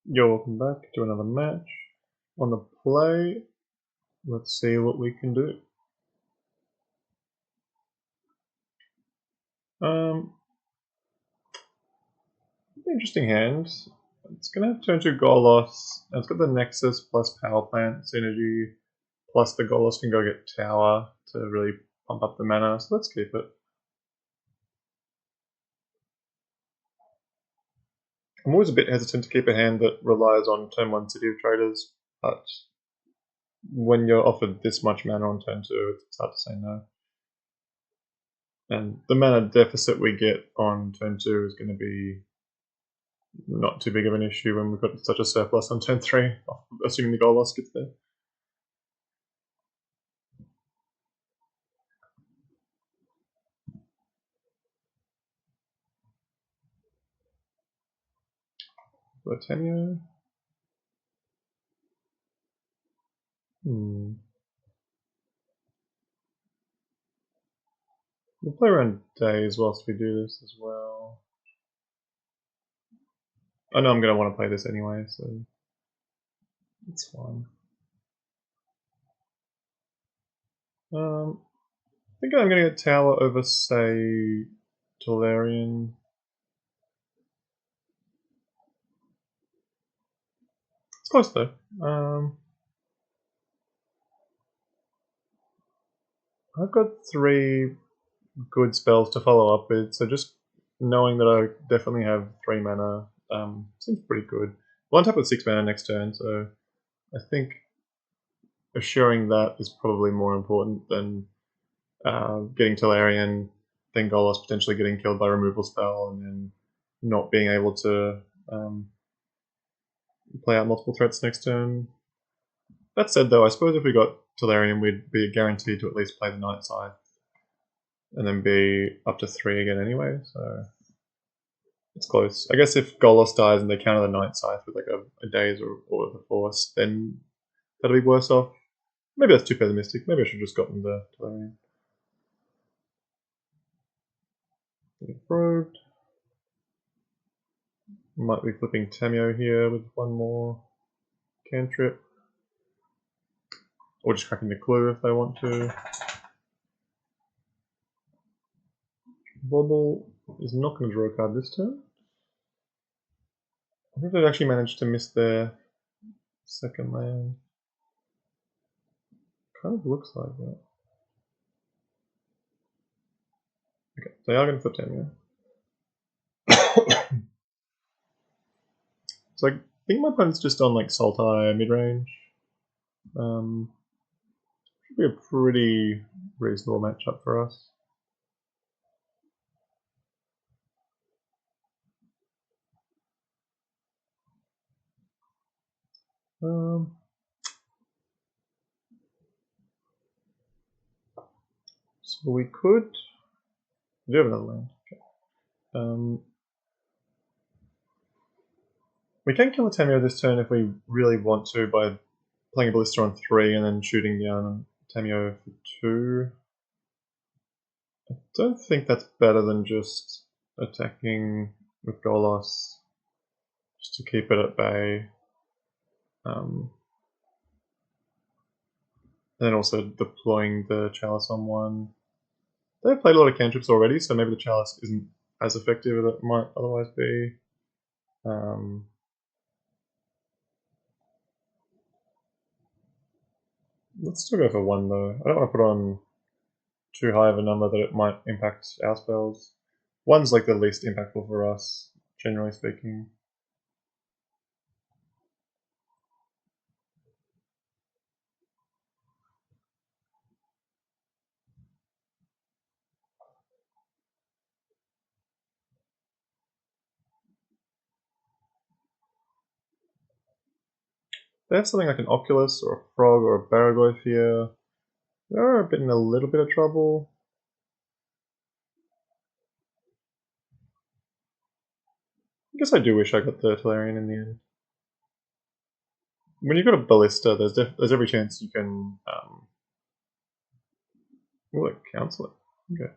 Yo, welcome back to another match. On the play, let's see what we can do. Interesting hand. It's gonna have turn 2 Golos, and it's got the Nexus plus Power Plant synergy, plus the Golos can go get Tower to really pump up the mana, so let's keep it. I'm always a bit hesitant to keep a hand that relies on turn 1 City of Traders, but when you're offered this much mana on turn 2, it's hard to say no. And the mana deficit we get on turn 2 is going to be not too big of an issue when we've got such a surplus on turn 3, assuming the goal loss gets there. Latenio. We'll play around days whilst we do this as well. I know I'm going to want to play this anyway, so it's fine. I think I'm going to get Tower over, say, Tolarian. It's close though. I've got 3 good spells to follow up with, so just knowing that I definitely have 3 mana seems pretty good. One tap with 6 mana next turn, so I think assuring that is probably more important than getting Tolarian, then Golos potentially getting killed by removal spell, and then not being able to play out multiple threats next turn. That said though, I suppose if we got Tolarian, we'd be guaranteed to at least play the Night Scythe, and then be up to 3 again anyway, so it's close. I guess if Golos dies and they counter the Night Scythe with like a Daze or the Force, then that'll be worse off. Maybe that's too pessimistic. Maybe I should have just gotten the Tolarian. Probed. Might be flipping Tamio here with one more cantrip. Or just cracking the clue if they want to. Bobble is not going to draw a card this turn. I wonder if they've actually managed to miss their second land. Kind of looks like that. Okay, they are going to flip Tamio. So I think my opponent's just on like Sultai midrange. Should be a pretty reasonable matchup for us. So we could. We do have another land. Okay. We can kill a Tamio this turn if we really want to by playing a Ballista on 3 and then shooting down Tamio for 2. I don't think that's better than just attacking with Golos just to keep it at bay. And then also deploying the Chalice on 1. They've played a lot of cantrips already, so maybe the Chalice isn't as effective as it might otherwise be. Let's still go for 1 though. I don't want to put on too high of a number that it might impact our spells. 1's like the least impactful for us, generally speaking. They have something like an Oculus or a Frog or a Baraglyph here. They're a bit in a little bit of trouble. I guess I do wish I got the Tolarian in the end. When you've got a Ballista, there's every chance you can cancel it. Okay.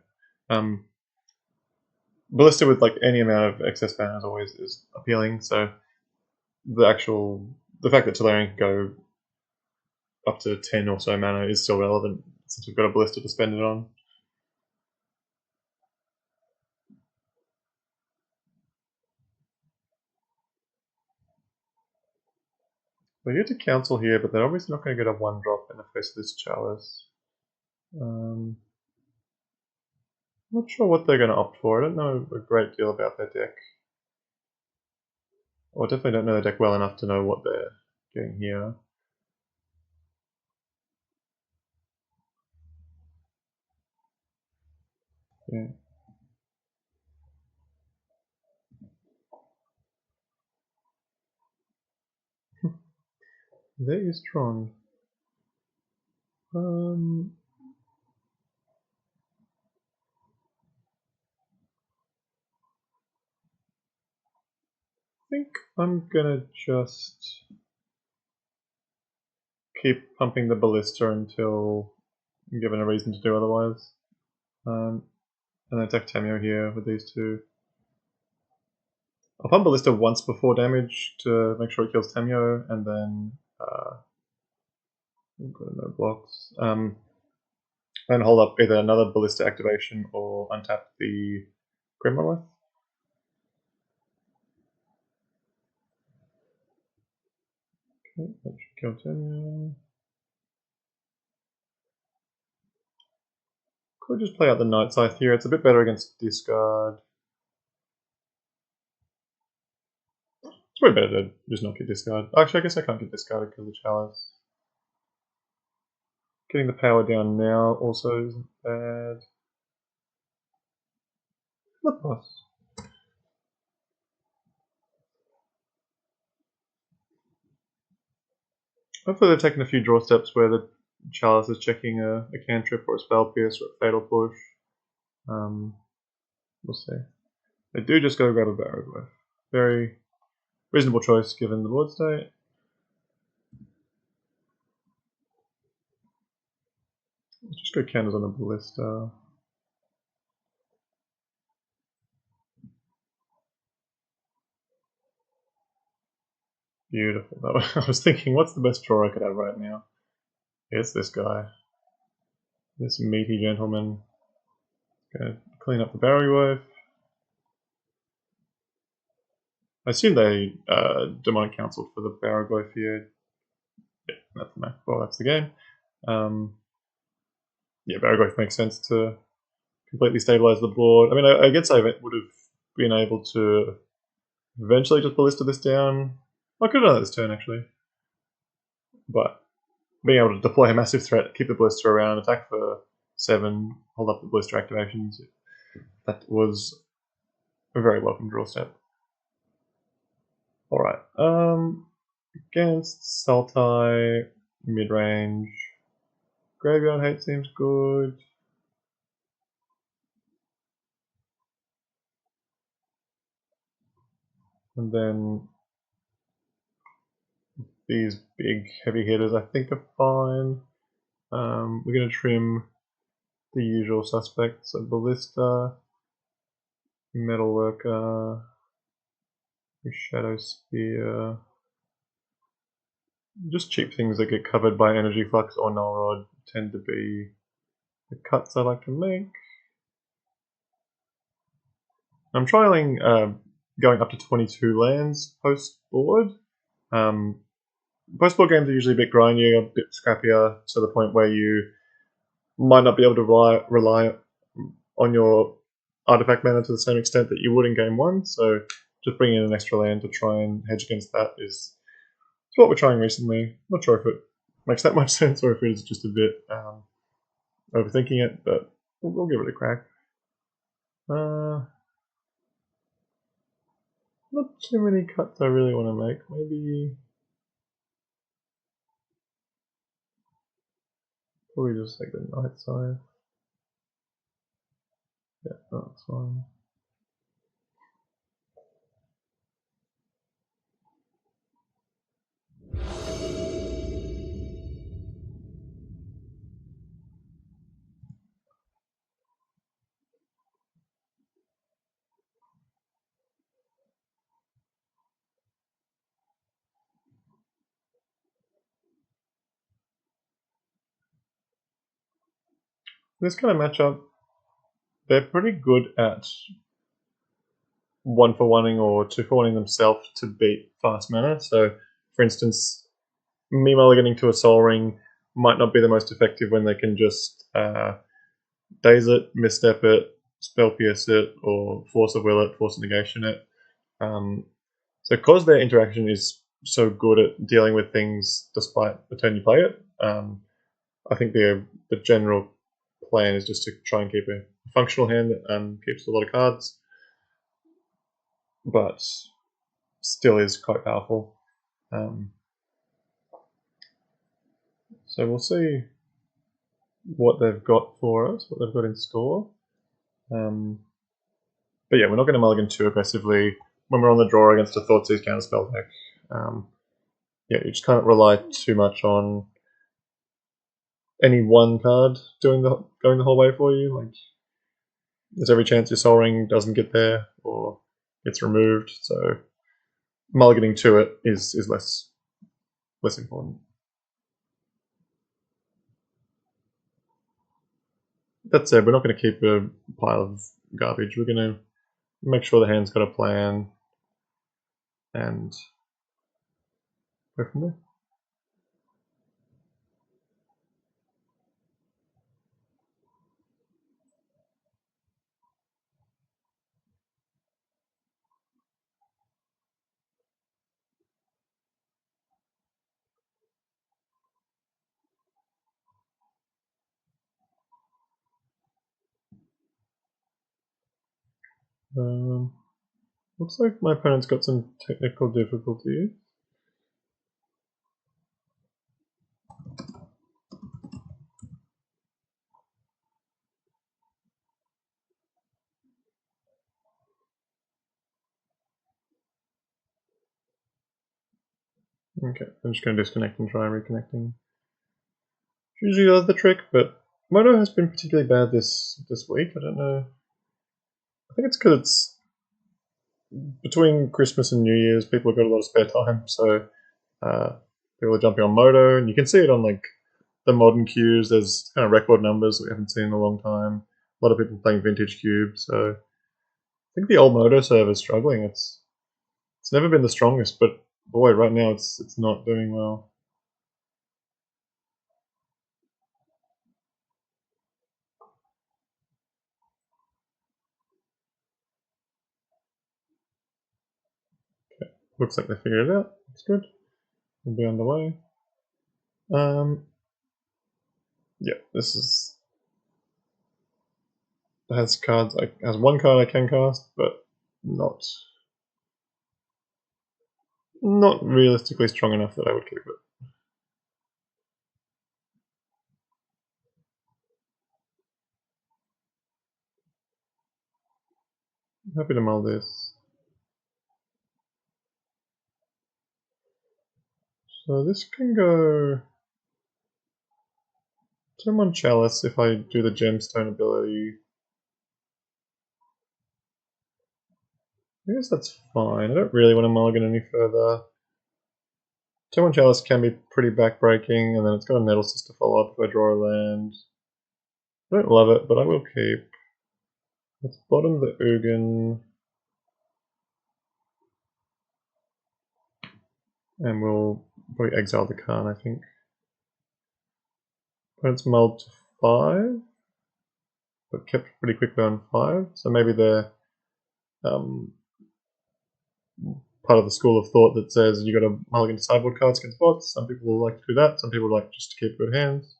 Ballista with like any amount of excess mana is always appealing, so the fact that Tolarian can go up to 10 or so mana is still relevant since we've got a Ballista to spend it on. We get to Council here, but they're obviously not going to get a 1-drop in the face of this Chalice. Not sure what they're going to opt for. I don't know a great deal about their deck. Or I definitely don't know their deck well enough to know what they're getting here. Yeah. There is Tron. I think I'm gonna just keep pumping the Ballista until I'm given a reason to do otherwise. And then attack Tamio here with these two. I'll pump Ballista once before damage to make sure it kills Tamio, and then no blocks. And hold up either another Ballista activation or untap the Grim Monolith. Okay, that should kill Tamio. Could just play out the Night Scythe here. It's a bit better against discard. It's way better to just not get discard. Actually, I guess I can't get discarded because of the Chalice. Getting the power down now also isn't bad. Not boss. Hopefully they're taking a few draw steps where the Chalice is checking a cantrip or a spell pierce or a fatal push. We'll see. They do just go grab a Barrow. Very reasonable choice given the board state. Let's just go counters on the Ballista. Beautiful. I was thinking, what's the best draw I could have right now? It's this guy. This meaty gentleman. Gonna clean up the Barrow. I assume they demonic counseled for the Barrow here. Yeah, that's the map. Well, that's the game. Yeah, Barrow makes sense to completely stabilize the board. I mean, I guess I would have been able to eventually just Ballista this down. I could have done that this turn, actually. But being able to deploy a massive threat, keep the Ballista around, attack for 7, hold up the Ballista activations, that was a very welcome draw step. Alright, against Sultai, Midrange, Graveyard Hate seems good. And then these big heavy hitters I think are fine. We're going to trim the usual suspects, so Ballista, Metalworker, Shadow Spear. Just cheap things that get covered by Energy Flux or Null Rod tend to be the cuts I like to make. I'm trialing going up to 22 lands post-board. Post-board games are usually a bit grindier, a bit scrappier, to the point where you might not be able to rely on your artifact mana to the same extent that you would in game 1, so just bringing in an extra land to try and hedge against that is what we're trying recently. Not sure if it makes that much sense or if it is just a bit overthinking it, but we'll give it a crack. Not too many cuts I really want to make. Maybe probably just like the Night Side. Yeah, that's fine. this kind of matchup, they're pretty good at one for oneing or two for oneing themselves to beat fast mana. So, for instance, me mulliganing to a Soul Ring might not be the most effective when they can just daze it, misstep it, spell pierce it, or force of will it, force of negation it. So because their interaction is so good at dealing with things despite the turn you play it, I think the general plan is just to try and keep a functional hand that keeps a lot of cards, but still is quite powerful. So we'll see what they've got for us, what they've got in store. But yeah, we're not going to mulligan too aggressively when we're on the draw against a Thoughtseize counterspell deck. Yeah, you just can't rely too much on any one card going the whole way for you. Like, there's every chance your Soul Ring doesn't get there or gets removed. So mulliganing to it is less important. That said, we're not going to keep a pile of garbage. We're going to make sure the hand's got a plan and go from there. Looks like my opponent's got some technical difficulty. Okay, I'm just going to disconnect and try reconnecting. Usually does the trick, but Moto has been particularly bad this week. I don't know. I think it's because it's between Christmas and New Year's. People have got a lot of spare time, so people are jumping on Moto, and you can see it on like the modern queues. There's kind of record numbers that we haven't seen in a long time. A lot of people playing vintage cubes, so I think the old Moto server is struggling. It's never been the strongest, but boy, right now it's not doing well. Okay. Looks like they figured it out. That's good. We'll be on the way. Yeah, this is has cards. Has one card I can cast, but not realistically strong enough that I would keep it. I'm happy to mull this. So this can go turn one Chalice if I do the Gemstone ability. I guess that's fine. I don't really want to mulligan any further. Turn one Chalice can be pretty backbreaking, and then it's got a Nettlecyst to follow up if I draw a land. I don't love it, but I will keep. Let's bottom the Ugin. And we'll probably exile the Khan, I think. Opponent's mulled to 5, but kept pretty quickly on 5, so maybe they're part of the school of thought that says you got to mulligan to sideboard cards against bots. Some people will like to do that, some people like just to keep good hands.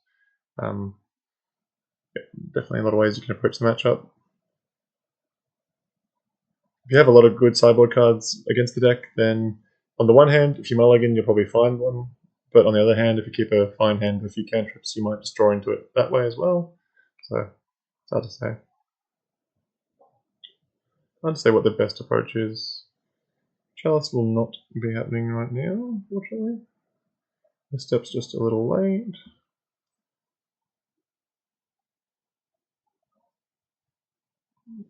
Yeah, definitely a lot of ways you can approach the matchup. If you have a lot of good sideboard cards against the deck, then on the one hand, if you mulligan, you'll probably find one. But on the other hand, if you keep a fine hand with a few cantrips, you might just draw into it that way as well. So it's hard to say. Hard to say what the best approach is. Chalice will not be happening right now, unfortunately. The step's just a little late.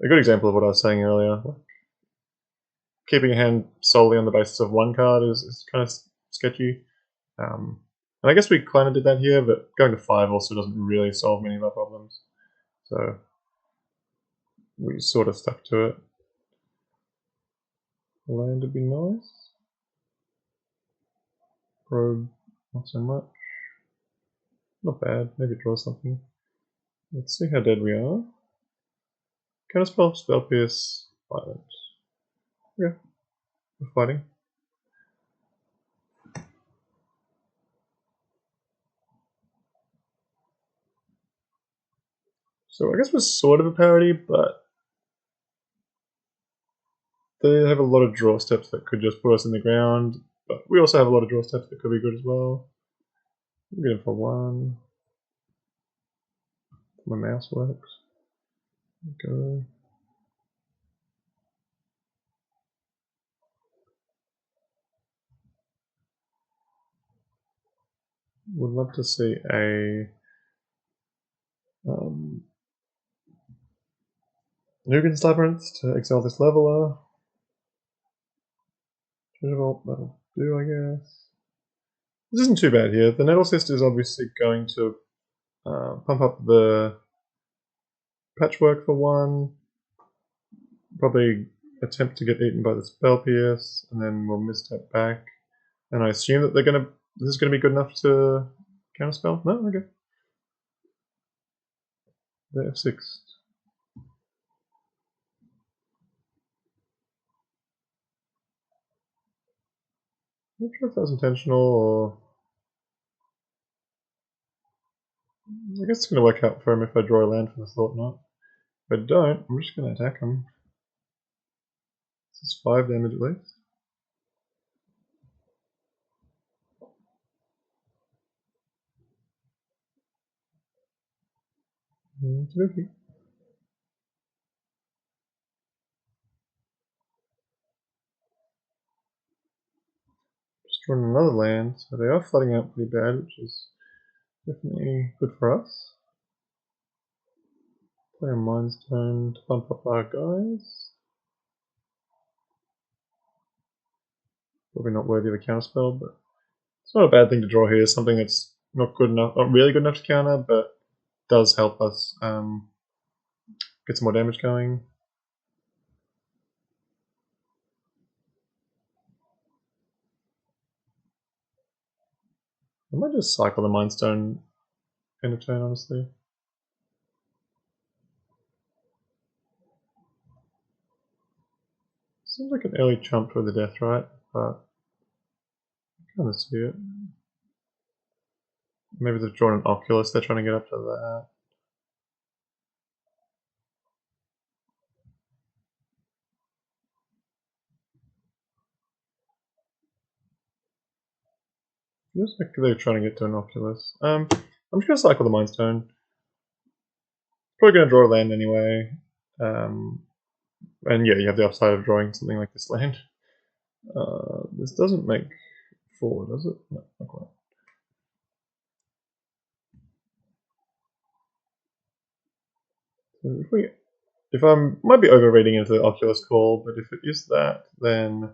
A good example of what I was saying earlier. Keeping a hand solely on the basis of one card is kind of sketchy. And I guess we kind of did that here, but going to 5 also doesn't really solve many of our problems. so we sort of stuck to it. Land would be nice. Probe, not so much. Not bad, maybe draw something. Let's see how dead we are. Counterspell, Spell Pierce, Violent. Yeah, we're fighting. So I guess we're sort of a parity, but they have a lot of draw steps that could just put us in the ground, but we also have a lot of draw steps that could be good as well. I'm going for 1. My mouse works. Go. Would love to see a Nugen's Labyrinth to exile this leveler. Treasure Vault, that'll do, I guess. This isn't too bad here. The Nettle Cyst is obviously going to pump up the Patchwork for 1. Probably attempt to get eaten by the Spell Pierce, and then we'll misstep back. And I assume that this is gonna be good enough to counterspell? No? Okay. The F6. I'm not sure if that was intentional or... I guess it's gonna work out for him if I draw a land from the Thought Knot. If I don't, I'm just gonna attack him. This is 5 damage at least. Okay. Just drawing another land, so they are flooding out pretty bad, which is definitely good for us. Play a Mind Stone to bump up our guys. Probably not worthy of a counterspell, but it's not a bad thing to draw here. Something that's not good enough, not really good enough to counter, but does help us get some more damage going. I might just cycle the Mind Stone in a turn, honestly. Seems like an early chump for the death, right? But I kind of see it. Maybe they've drawn an Oculus, they're trying to get up to that. Feels like they're trying to get to an Oculus. I'm just going to cycle the Mind Stone. Probably going to draw a land anyway. And yeah, you have the upside of drawing something like this land. This doesn't make 4, does it? No, not quite. So if I might be overreading into the Oculus call, but if it is that, then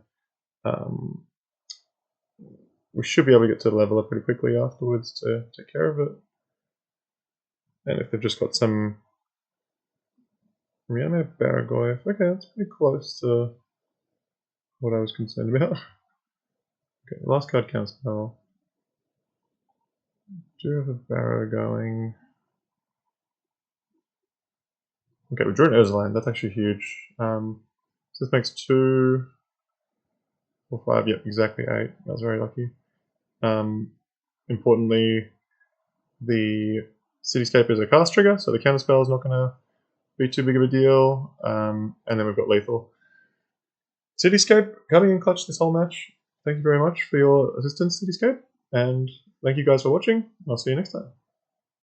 we should be able to get to the leveler pretty quickly afterwards to take care of it. And if they've just got some Reanimate Baragoyf, okay, that's pretty close to what I was concerned about. Okay, last card counterspell. Do have a Barrow going. Okay, we drew an Urzaland, that's actually huge. So this makes 2, 4, 5, yep, exactly 8. That was very lucky. Importantly, the Cityscape is a cast trigger, so the counterspell is not going to be too big of a deal. And then we've got Lethal. Cityscape coming in clutch this whole match. Thank you very much for your assistance, Cityscape, and thank you guys for watching. I'll see you next time.